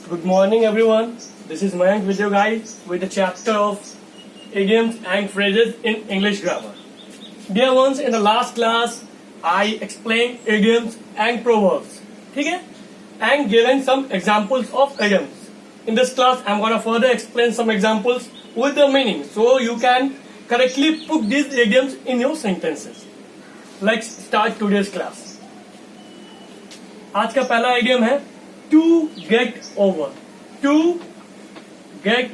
Good morning everyone. This is Mayank with you guys with the chapter of idioms and phrases in English grammar. Dear ones, in the last class I explained idioms and proverbs. ठीक है? And given some examples of idioms. In this class I'm gonna further explain some examples with the meaning so you can correctly put these idioms in your sentences. Let's start today's class. आज का पहला idiom है to get over. To get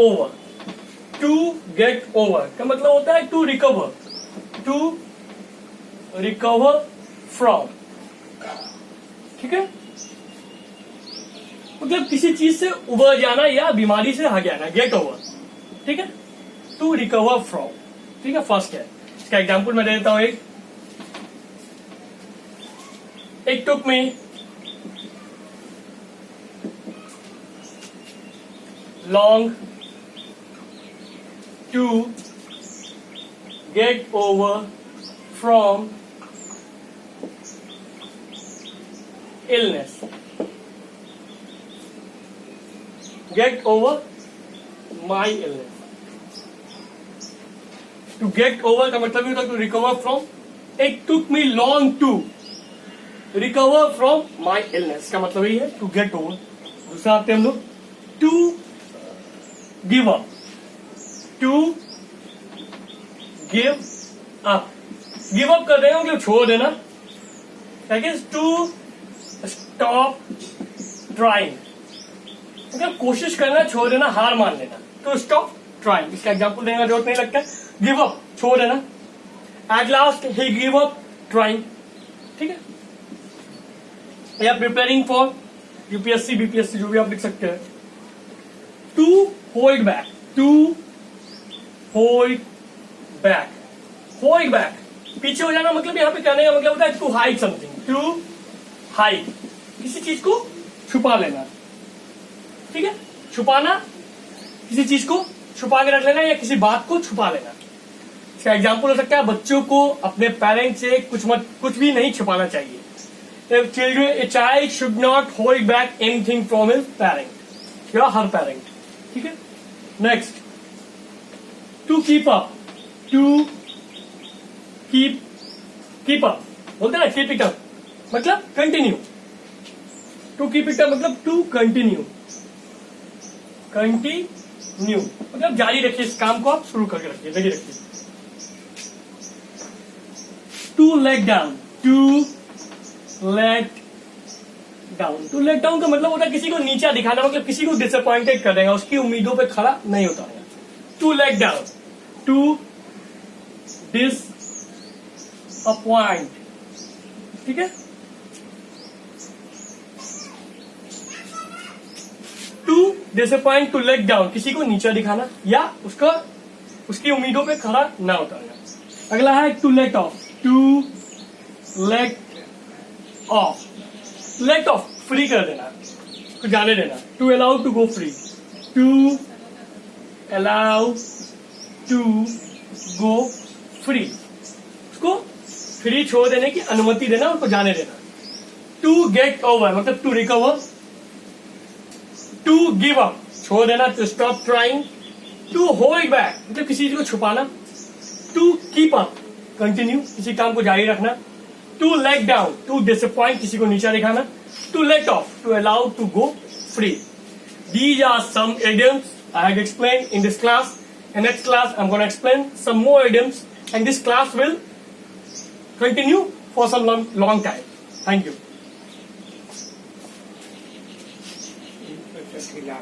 over. To get over का मतलब होता है to recover. To recover from. ठीक है, मतलब किसी चीज से उबर जाना या बीमारी से भाग जाना. Get over. ठीक है, टू रिकवर फ्रॉम. ठीक है, फर्स्ट है. इसका एग्जांपल मैं दे देता हूं. एक टुक मी long to get over from illness. Get over my illness. To get over का मतलब ये होता है to recover from. It took me long to recover from my illness का मतलब ये है to get over. दूसरा आते हैं हम लोग to give up. To give up. Give up कर रहे हैं मतलब छोड़ देना. That is to stop trying. मतलब कोशिश करना, छोड़ देना, हार मान लेना. To stop trying. इसका एग्जाम्पल देने का जरूरत नहीं लगता. Give up, छोड़ देना. At last he gave up trying. ठीक है, या प्रिपेयरिंग फॉर यूपीएससी बीपीएससी जो भी आप लिख सकते हैं. To hold back. To hold back. Hold back पीछे हो जाना मतलब यहाँ पे कहने का मतलब होता है to hide something. To hide किसी चीज को छुपा लेना. ठीक है, छुपाना, किसी चीज को छुपा के रख लेना या किसी बात को छुपा लेना. इसका एग्जाम्पल हो सकता है बच्चों को अपने पेरेंट्स से कुछ भी नहीं छुपाना चाहिए. A child should not hold back anything from his parent या her parent. ठीक है, next to keep up. To keep up बोलते हैं ना, कीप इट अप मतलब continue. To keep it up मतलब टू कंटिन्यू. कंटिन्यू मतलब जारी रखिए, इस काम को आप शुरू करके रखिए, जारी रखिए. To let down. To let down. To let down का मतलब होता है किसी को नीचा दिखाना, मतलब किसी को डिसअपॉइंटेड कर देगा, उसकी उम्मीदों पे खड़ा नहीं उतरना. To let down. To disappoint. ठीक है, to disappoint, to let down किसी को नीचा दिखाना या उसकी उम्मीदों पे खड़ा ना उतरना. अगला है to let off. To let off. Let off free कर देना, उसको जाने देना. To allow to go free. To allow to go free उसको फ्री छोड़ देने की अनुमति देना, उसको जाने देना. टू गेट ओवर मतलब to recover. To give up छोड़ देना, to stop trying. To hold back मतलब किसी चीज को छुपाना. टू कीप अप कंटिन्यू किसी काम को जारी रखना. To let down to disappoint किसी को नीचा दिखाना. To let off to allow to go free. These are some idioms I had explained in this class. In next class I'm going to explain some more idioms and this class will continue for some long time. Thank you.